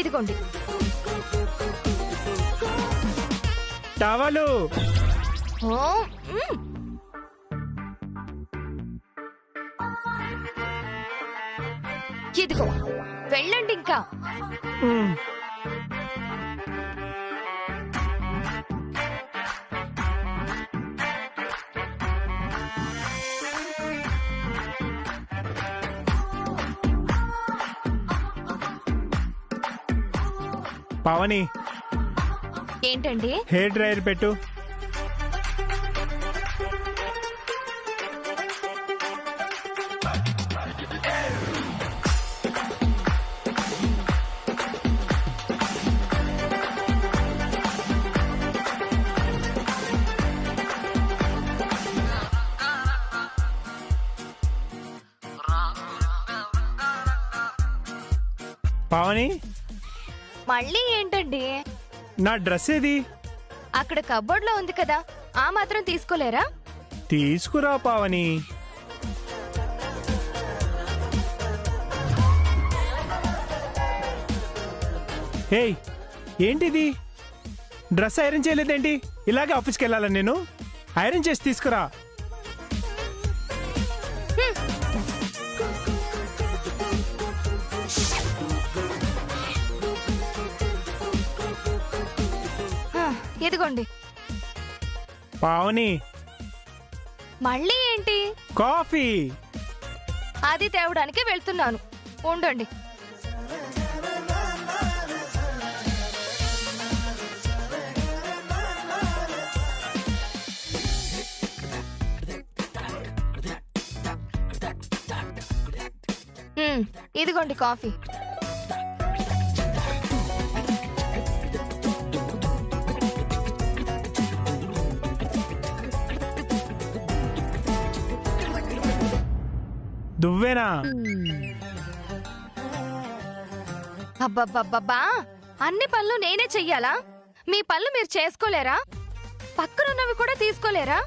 ఇదిగోండి. టవలు. ఇదిగో వెళ్ళండి ఇంకా. పావని, ఏంటండి? హెయిర్ డ్రైయర్ పెట్టు. పావని, మళ్ళీ ఏంటండి? నా డ్రెస్ ఏది? అక్కడ కబోర్డ్ లో ఉంది కదా, ఆ మాత్రం తీసుకోలేరా? తీసుకురా పావని. ఏయ్, ఏంటిది? డ్రెస్ ఐరన్ చేయలేదేంటి? ఇలాగే ఆఫీస్కి వెళ్ళాలని నేను ఐరన్ చేసి తీసుకురా. ఇదిగోండి. పావని, మళ్ళీ ఏంటి? కాఫీ. అది తేవడానికి వెళ్తున్నాను, ఉండండి. ఇదిగోండి కాఫీ. దువ్వేనా? అబ్బబ్బబ్బబ్బా, అన్ని పనులు నేనే చెయ్యాలా? మీ పనులు మీరు చేసుకోలేరా? పక్కనున్నవి కూడా తీసుకోలేరా?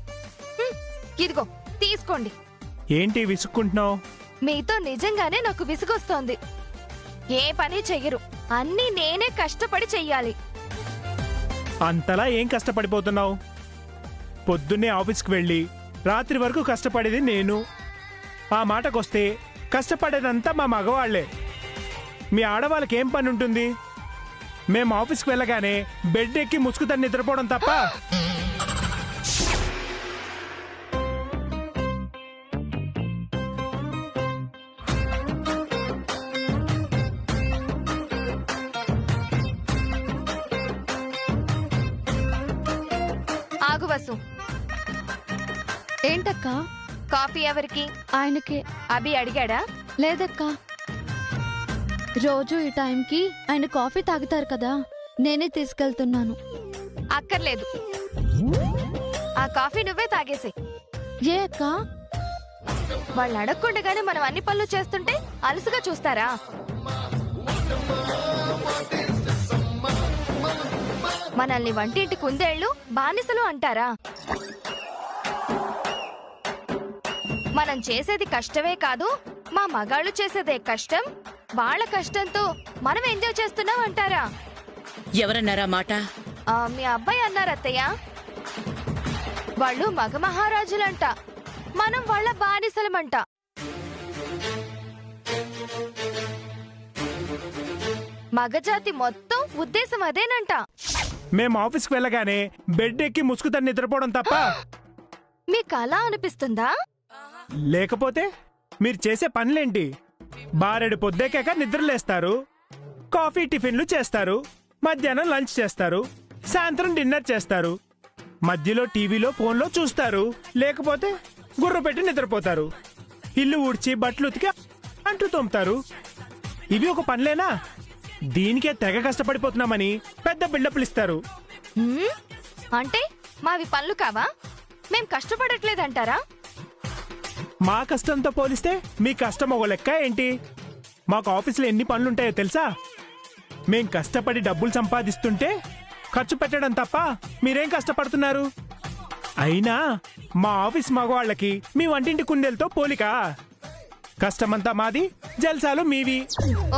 ఇదిగో తీసుకోండి. ఏంటి విసుక్కుంటున్నావు? మీతో నిజంగానే నాకు విసుగొస్తోంది. ఏ పని చెయ్యరు, అన్నీ నేనే కష్టపడి చెయ్యాలి. అంతలా ఏం కష్టపడిపోతున్నావు? పొద్దున్నే ఆఫీస్కి వెళ్ళి రాత్రి వరకు కష్టపడేది నేను. ఆ మాటకొస్తే కష్టపడేదంతా మా మగవాళ్లే. మీ ఆడవాళ్ళకి ఏం పని ఉంటుంది? మేము ఆఫీస్కి వెళ్ళగానే బెడ్ ఎక్కి ముసుగుతని నిద్రపోవడం తప్ప. ఆగు వసు. ఏంటక్కా? కాఫీ ఎవరికి? ఆయనకే. అభి అడిగాడా? లేదక్కా, రోజు ఈ టైంకి ఆయన కాఫీ తాగుతారు కదా, నేనే తీసుకెళ్తున్నాను. అక్కర్లేదు, ఆ కాఫీ నువ్వే తాగేసే. ఏ అక్కా? వాళ్ళు అడగకుండగానే మనం అన్ని పనులు చేస్తుంటే అలసుగా చూస్తారా? మనల్ని వంటింటి కుందేళ్లు, బానిసలు అంటారా? మనం చేసేది కష్టమే కాదు, మా మగాళ్ళు చేసేదే కష్టం. వాళ్ళ కష్టంతో మనం ఎంజాయ్ చేస్తున్నాం అంటారా? ఎవరన్నారా మాట? మీ అబ్బాయి అన్నారు అత్తయ్య. వాళ్ళు మగ మహారాజులంట, మనం వాళ్ళ బానిసలమంట. మగజాతి మొత్తం ఉద్దేశం అదేనంట. మేము ఆఫీస్కి వెళ్ళగానే బెడ్ ఎక్కి ముసుగుతని నిద్రపోవడం తప్ప. మీకు అలా అనిపిస్తుందా? లేకపోతే మీరు చేసే పనులేంటి? బారెడు పొద్దెక్కాక నిద్రలేస్తారు, కాఫీ టిఫిన్లు చేస్తారు, మధ్యాహ్నం లంచ్ చేస్తారు, సాయంత్రం డిన్నర్ చేస్తారు, మధ్యలో టీవీలో ఫోన్లో చూస్తారు, లేకపోతే గుర్ర పెట్టి నిద్రపోతారు, ఇల్లు ఊడ్చి బట్టలు ఉతికి అంటూ తోముతారు. ఇవి ఒక పనులేనా? దీనికే తెగ కష్టపడిపోతున్నామని పెద్ద బిల్డప్లు ఇస్తారు. అంటే మావి పనులు కావా? మేం కష్టపడట్లేదంటారా? మా కష్టంతో పోలిస్తే మీ కష్టం ఒక లెక్క ఏంటి? మాకు ఆఫీసులో ఎన్ని పనులుంటాయో తెలుసా? మేం కష్టపడి డబ్బులు సంపాదిస్తుంటే ఖర్చు పెట్టడం తప్ప మీరేం కష్టపడుతున్నారు? అయినా మా ఆఫీస్ మగవాళ్ళకి మీ వంటింటి కుందేలతో పోలిక. కష్టమంతా మాది, జల్సాలు మీవి.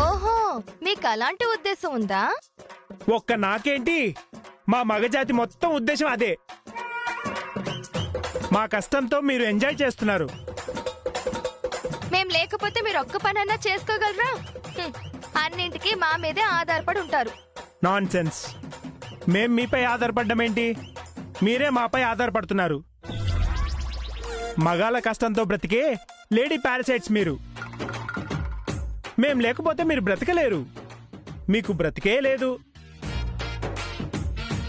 ఓహో, మీకు అలాంటి ఉద్దేశం ఉందా? ఒక్క నాకేంటి, మా మగజాతి మొత్తం ఉద్దేశం అదే. మా కష్టంతో మీరు ఎంజాయ్ చేస్తున్నారు. మేం లేకపోతే మీరు ఒక్క పనన్నా చేసుకోగలరా? అన్నింటికి మా మీదే ఆధారపడి ఉంటారు. Non sense. మేం మీపై ఆధారపడ్డమేంటి, మీరే మాపై ఆధారపడుతున్నారు. మగాళ్ళ కష్టంతో బ్రతికే లేడీ పారాసైట్స్ మీరు. మేం లేకపోతే మీరు బ్రతకలేరు, మీకు బ్రతికే లేదు.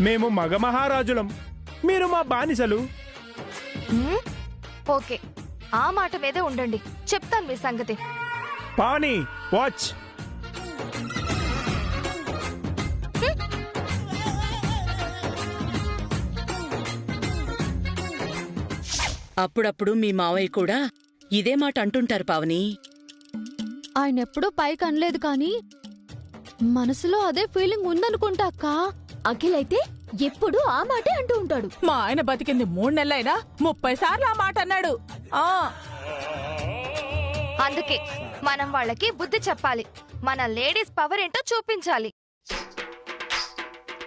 మేము మగ మహారాజులం, మీరు మా బానిసలు. ఓకే, ఆ మాట మీదే ఉండండి, చెప్తాను మీ సంగతి. పావని, వాచ్. అప్పుడప్పుడు మీ మావయ్య కూడా ఇదే మాట అంటుంటారు పావని. ఆయన ఎప్పుడూ పైకి అనలేదు కానీ మనసులో అదే ఫీలింగ్ ఉందనుకుంటా అక్క. అఖిల్ అయితే ఎప్పుడు ఆ మాటే అంటూ ఉంటాడు. మా ఆయన బతికింది 3 నెలలైనా 30 సార్లు ఆ మాట అన్నాడు. అందుకే మనం వాళ్ళకి బుద్ధి చెప్పాలి, మన లేడీస్ పవర్ ఏంటో చూపించాలి.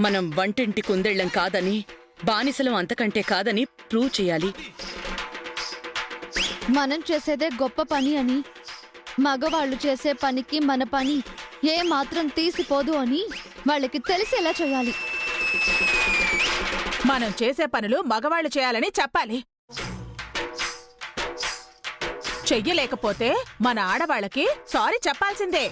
మనం వంటింటి కుందేళ్లం కాదని, బానిసలం అంతకంటే కాదని ప్రూవ్ చేయాలి. మనం చేసేదే గొప్ప పని అని, మగవాళ్ళు చేసే పనికి మన పని ఏ మాత్రం తీసిపోదు అని వాళ్ళకి తెలిసేలా చేయాలి. మనం చేసే పనులు మగవాళ్ళు చేయాలని చెప్పాలి. చెయ్యలేకపోతే మన ఆడవాళ్ళకి సారీ చెప్పాల్సిందే.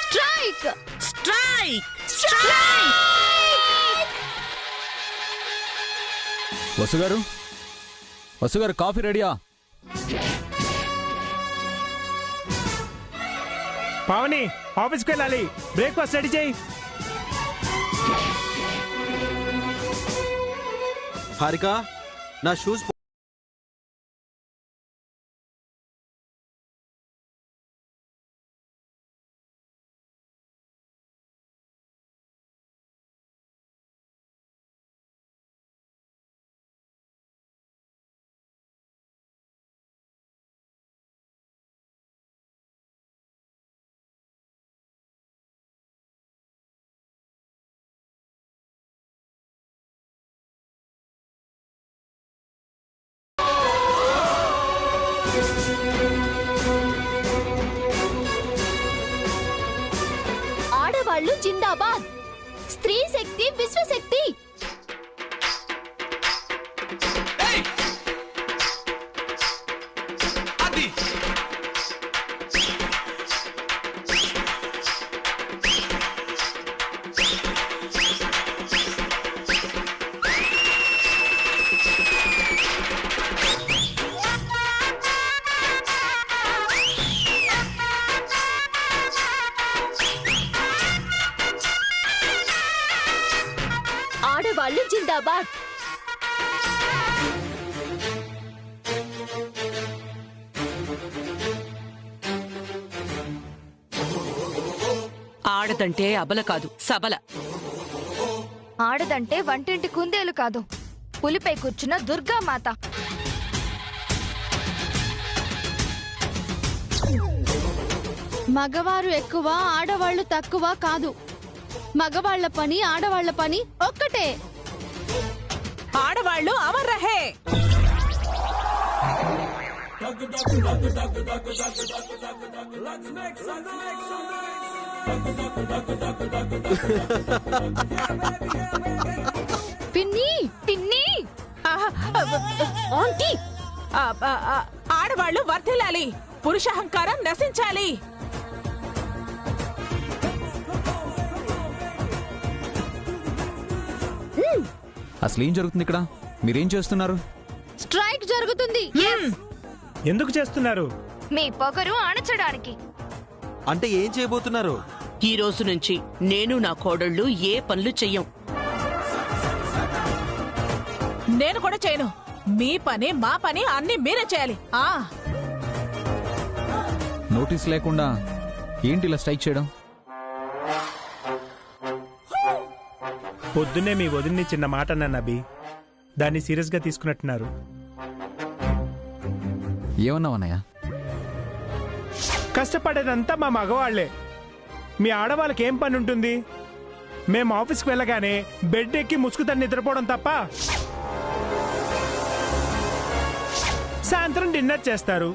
స్ట్రైక్! స్ట్రైక్! వసుగారు కాఫీ రెడీయా? పావని, ఆఫీస్కి వెళ్ళాలి, బ్రేక్ఫాస్ట్ రెడీ చేయి. హారిక, నా షూస్ ఆడవాళ్ళు జిందాబాద్, స్త్రీ శక్తి విశ్వశక్తి. ఆడవాళ్ళు జిందాబాద్. ఆడదంటే అబల కాదు, సబల. ఆడదంటే వంటింటి కుందేలు కాదు, పులిపై కూర్చున్న దుర్గామాత. మగవారు ఎక్కువ, ఆడవాళ్లు తక్కువ కాదు. మగవాళ్ల పని, ఆడవాళ్ల పని ఒక్కటే. ఆడవాళ్ళు అమర్ రహే. పిన్ని, పిన్ని, ఆంటీ, ఆడవాళ్ళు వర్ధిల్లాలి, పురుషహంకారం నశించాలి. అసలేం జరుగుతుంది ఇక్కడ? మీరేం చేస్తున్నారు? స్ట్రైక్ జరుగుతుంది. ఎందుకు చేస్తున్నారు? మీ పొగరు అణచడానికి. అంటే ఏం చేయబోతున్నారు? ఈ రోజు నుంచి నేను నా కోడళ్ళు ఏ పనులు చెయ్యం. నేను కూడా చేయను. మీ పని మా పని అన్ని మీరే చేయాలి. నోటీస్ లేకుండా ఏంటి ఇలా స్ట్రైక్ చేయడం? పొద్దున్నే మీ వదిన్ని చిన్న మాట అన్నాను అభి. దాన్ని సీరియస్గా తీసుకున్నట్టున్నారు. ఏమన్నావన్నయ్య? కష్టపడేదంతా మా మగవాళ్లే. మీ ఆడవాళ్ళకి ఏం పని ఉంటుంది? మేము ఆఫీస్కి వెళ్ళగానే బెడ్ ఎక్కి ముసుగుతాన్ని నిద్రపోవడం తప్ప. సాయంత్రం డిన్నర్ చేస్తారు,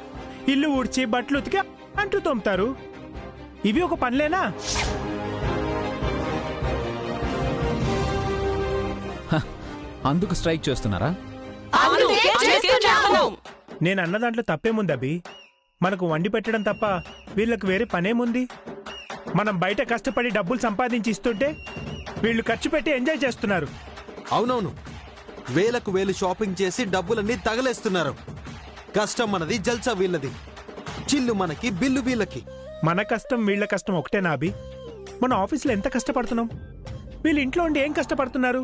ఇల్లు ఊడ్చి బట్టలు ఉతికి అంటూ తోముతారు. ఇవి ఒక పనులేనా? అందుకు స్ట్రైక్ చేస్తున్నారా? నేను అన్న దాంట్లో తప్పేముంది అభి? మనకు వండి పెట్టడం తప్ప వీళ్ళకి వేరే పనేముంది? మనం బయట కష్టపడి డబ్బులు సంపాదించి ఇస్తుంటే వీళ్ళు ఖర్చు పెట్టి ఎంజాయ్ చేస్తున్నారు. అవునవును, వేలకు వేలు షాపింగ్ చేసి డబ్బులన్నీ తగలేస్తున్నారు. కష్టం మనది, జల్సా వీళ్ళది. చిల్లు మనకి, బిల్లు వీళ్ళకి. మన కష్టం వీళ్ళ కష్టం ఒకటేనా అభి? మన ఆఫీస్లో ఎంత కష్టపడుతున్నాం, వీళ్ళు ఇంట్లో ఉండి ఏం కష్టపడుతున్నారు?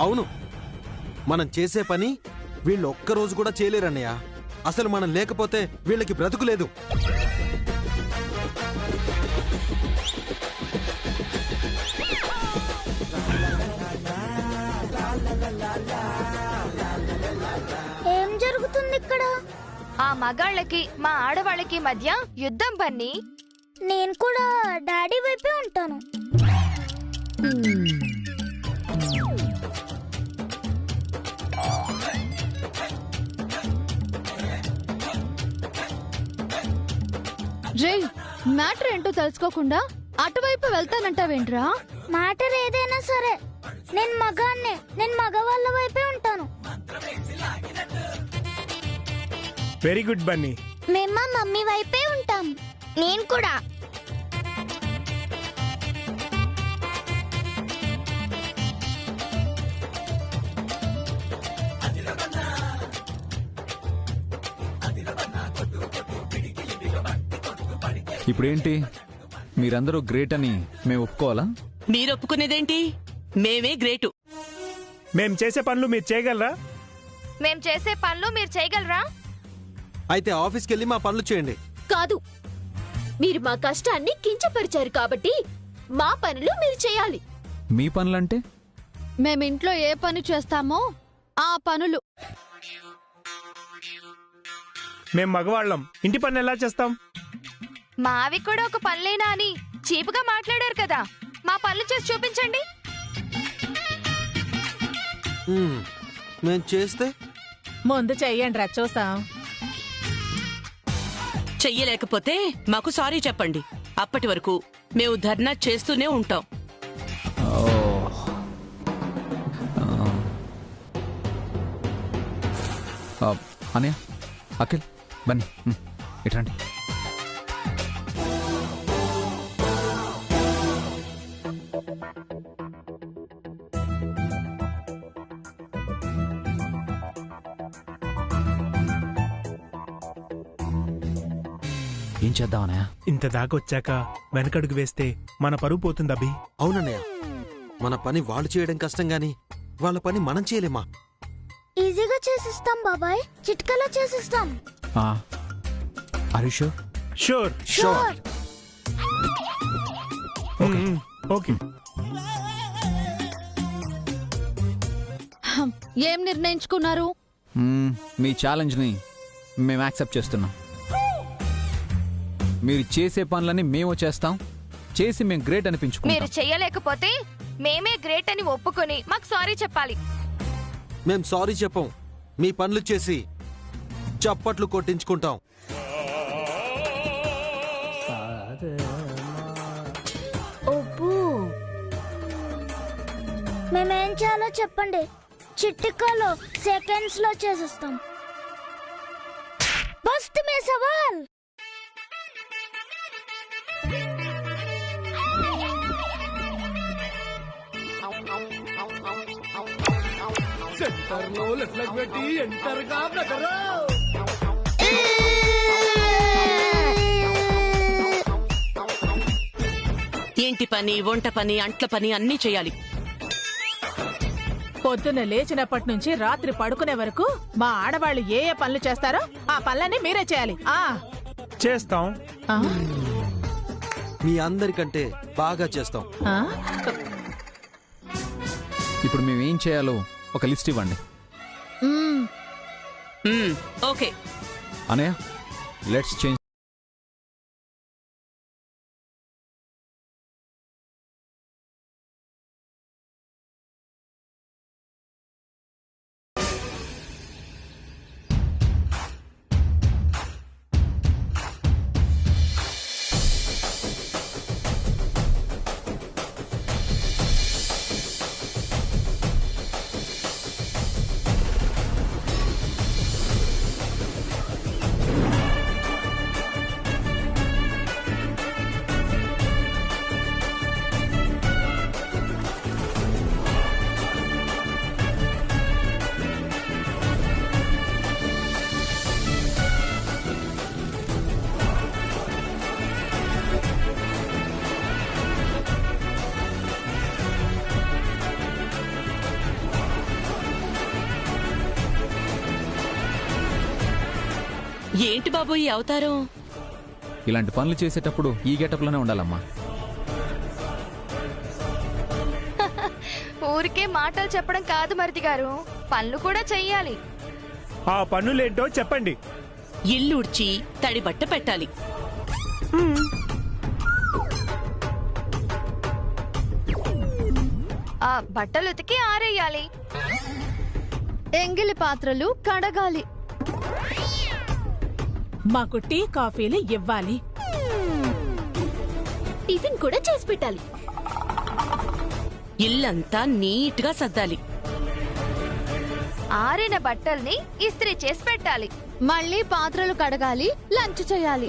అవును, మనం చేసే పని వీళ్ళు ఒక్కరోజు కూడా చేయలేరన్నయ్య. అసలు మనం లేకపోతే వీళ్ళకి బ్రతుకు లేదు. ఏం జరుగుతుంది ఇక్కడ? ఆ మగాళ్ళకి మా ఆడవాళ్ళకి మధ్య యుద్ధం బన్నీ. నేను కూడా డాడీ వైపే ఉంటాను. రే, మ్యాటర్ ఏంటో తెలుసుకోకుండా అటువైపు వెళ్తానంటావేంట్రా? మ్యాటర్ ఏదైనా సరే, నేను మగాన్నే. నేను మగవాళ్ళ వైపే ఉంటాను. Very good Bunny. మేము మా మమ్మీ వైపే ఉంటాం. నేను కూడా. ఇప్పుడేంటి, మీరందరూ గ్రేట్ అని మేము ఒప్పుకోవాలా? మీరొప్పుకునేదేంటి? మేమే గ్రేటు. మేం చేసే పనులు మీరు చేయగలరా? మేం చేసే పనులు మీరు చేయగలరా? అయితే ఆఫీస్కి వెళ్ళి మా పనులు చేయండి. కాదు, మీరు మా కష్టాన్ని కించపరిచారు కాబట్టి మా పనులు మీరు చేయాలి. మీ పనులంటే? మేమింట్లో ఏ పని చేస్తామో ఆ పనులు. మేం మగవాళ్ళం, ఇంటి పని ఎలా చేస్తాం? మావి కూడా ఒక పనులేనా అని చీపుగా మాట్లాడారు కదా. మా పనులు చేసి చూపించండి. మేము చేస్తే ముందు చెయ్యండి రా, చూస్తాం. చెయ్యలేకపోతే మాకు సారీ చెప్పండి. అప్పటి వరకు మేము ధర్నా చేస్తూనే ఉంటాం. అనయ్య, అఖిల్, బన్నీ, ఇట్రండి. ఏం చేద్దాం అన్నయ్య? ఇంత దాకా వచ్చాక వెనకడుగు వేస్తే మన పరువు పోతుంది అభి. అవునన్నయ్య, మన పని వాళ్ళు చేయడం కష్టం గాని వాళ్ళ పని మనం చేయలేమా? ఈజీగా చేసిస్తాం బాబాయ్, చిట్కలో చేసిస్తాం. Are you sure? Sure. Sure. Okay. ఏం నిర్ణయించుకున్నారు? మీ ఛాలెంజ్ని మేము యాక్సెప్ట్ చేస్తున్నాం. మీరు చేసే పనులన్నీ మేము చేస్తాం, చేసి మేము గ్రేట్ మీరు అనిపించుకుంటాం. చెయ్యలేకపోతే మేమే గ్రేట్ అని ఒప్పుకొని మాకు సారీ చెప్పాలి. మేం సారీ చెప్పం, మీ పనులు చేసి చప్పట్లు కొట్టించుకుంటాం. మేమేం చేయాలో చెప్పండి, చిట్టికలో సెకండ్స్ లో చేసిస్తాం. బస్ట్ మే సవాల్. ఇంటి పని, వంట పని, అంట్ల పని అన్నీ చేయాలి. పొద్దున్న లేచినప్పటి నుంచి రాత్రి పడుకునే వరకు మా ఆడవాళ్ళు ఏ ఏ పనులు చేస్తారో ఆ పనులన్నీ మీరే చేయాలి. చేస్తాం. ఆ? మీ అందరికంటే బాగా చేస్తాం. ఆ? ఇప్పుడు మేము ఏం చేయాలో ఒక లిస్ట్ ఇవ్వండి. ఓకే. అనయ్య, లెట్స్ చేంజ్. ఏంటి బాబు ఈ అవతారం? ఇలాంటి పనులు చేసేటప్పుడు ఈ గెటప్లోనే ఉండాలమ్మా. ఊరికే మాటలు చెప్పడం కాదు మరిది గారు, పనులు కూడా చెయ్యాలి. ఆ పనులేంటో చెప్పండి. ఇల్లుడ్చి తడి బట్ట పెట్టాలి. ఆ బట్టలు ఉతికి ఆరేయాలి. ఎంగిలి పాత్రలు కడగాలి. మాకు టీ కాఫీలు ఇవ్వాలి. టిఫిన్ కూడా చేసి పెట్టాలి. ఇల్లంతా నీట్గా సర్దాలి. ఆరిన బట్టల్ని ఇస్త్రీ చేసి పెట్టాలి. మళ్ళీ పాత్రలు కడగాలి, లంచ్ చేయాలి.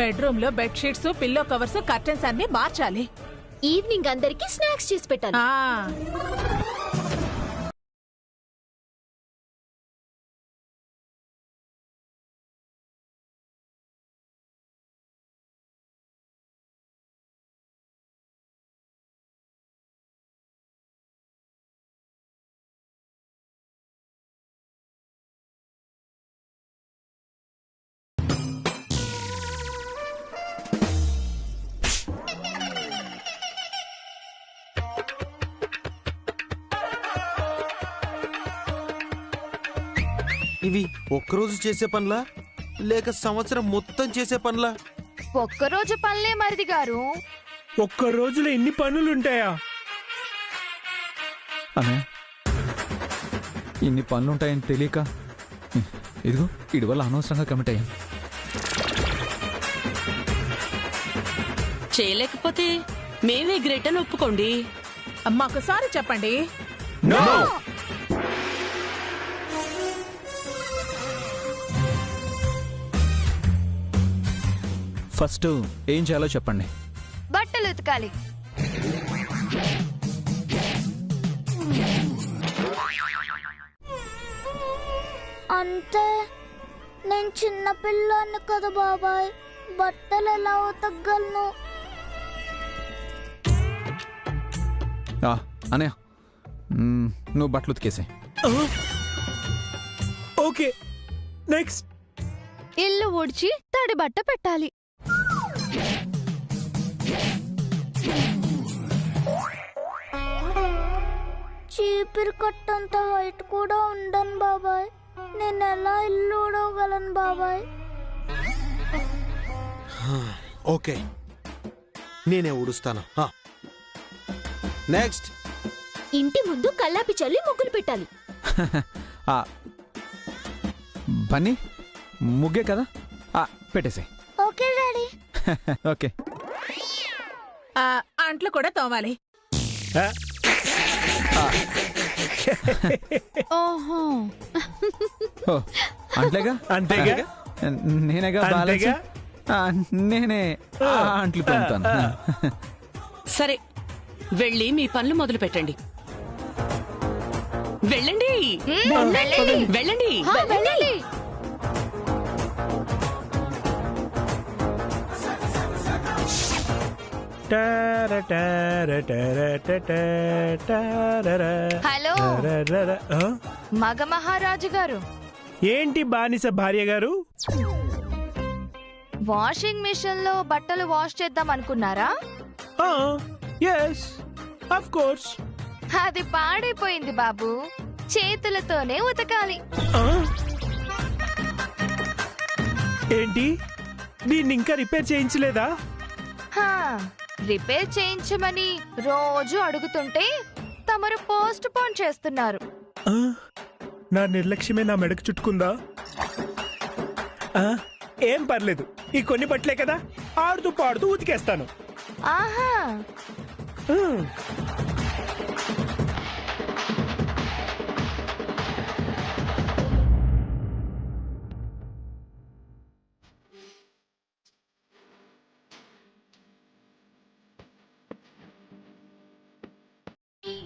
బెడ్రూమ్ లో బెడ్షీట్స్, పిల్లో కవర్స్, కర్టెన్స్ అన్ని మార్చాలి. ఈవినింగ్ అందరికి స్నాక్స్ చేసి పెట్టాలి. ఆ ఇవి ఒక్కరోజు చేసే పనులా లేక సంవత్సరం మొత్తం చేసే పనులా? ఒక్కరోజు పనులే మరిది గారు. ఒక్క రోజులో ఇన్ని పనులుంటాయా? అనయ్య, ఇన్ని పనులుంటాయని తెలియక ఇదిగో ఇడి వల్ల అనవసరంగా కమిట్ అయ్యాను. చేయలేకపోతే మేమే గ్రేట్ అని ఒప్పుకోండి. మాకు సారీ చెప్పండి. ఫస్ట్ ఏం చేయాలో చెప్పండి. బట్టలు ఉతకాలి. అంటే నేను చిన్న పిల్లాన్ని కదా బాబాయ్, బట్టలు ఎలా ఉతకగలను? అనయ్య, నువ్వు బట్టలు ఉతికేసే. Okay, next. ఇల్లు ఊడ్చి తడి బట్ట పెట్టాలి. చీపిరి కట్టంత హైట్ కూడా ఉండను బాబాయ్, నేను ఎలా ఇల్లు ఊడవగలను బాబాయ్? ఓకే, నేనే ఊడుస్తాను. నెక్స్ట్. ఇంటి ముందు కల్లాపి చల్లి ముగ్గులు పెట్టాలి. బన్నీ, ముగ్గే కదా, పెట్టేసే. Okay daddy. ఓకే. అంట్లు కూడా తోమాలి. ఓహో, అంతేగా అంతేగా నేనేగా అంతేగా? నేనే అంట్లు తోముతాను. సరే, వెళ్ళి మీ పనులు మొదలు పెట్టండి. వెళ్ళండి వెళ్ళండి. వెళ్ళండి. హలో మగ మహారాజు గారు. ఏంటి బానిస భార్య గారు? వాషింగ్ మిషన్ లో బట్టలు వాష్ చేద్దాం అనుకున్నారా? Yes of course. అది పాడైపోయింది బాబు, చేతులతోనే ఉతకాలి. ఏంటి, దీన్ని ఇంకా రిపేర్ చేయించలేదా? హా, రిపేర్ చేయించమని రోజు అడుగుతుంటే తమరు పోస్ట్ పోన్ చేస్తున్నారు. ఆ, నా నిర్లక్ష్యమే నా మెడకు చుట్టుకుందా? ఏం పర్లేదు, ఈ కొన్ని బట్టలే కదా, ఆడుతూ పాడుతూ ఉతికేస్తాను. ఆహా, ఆ.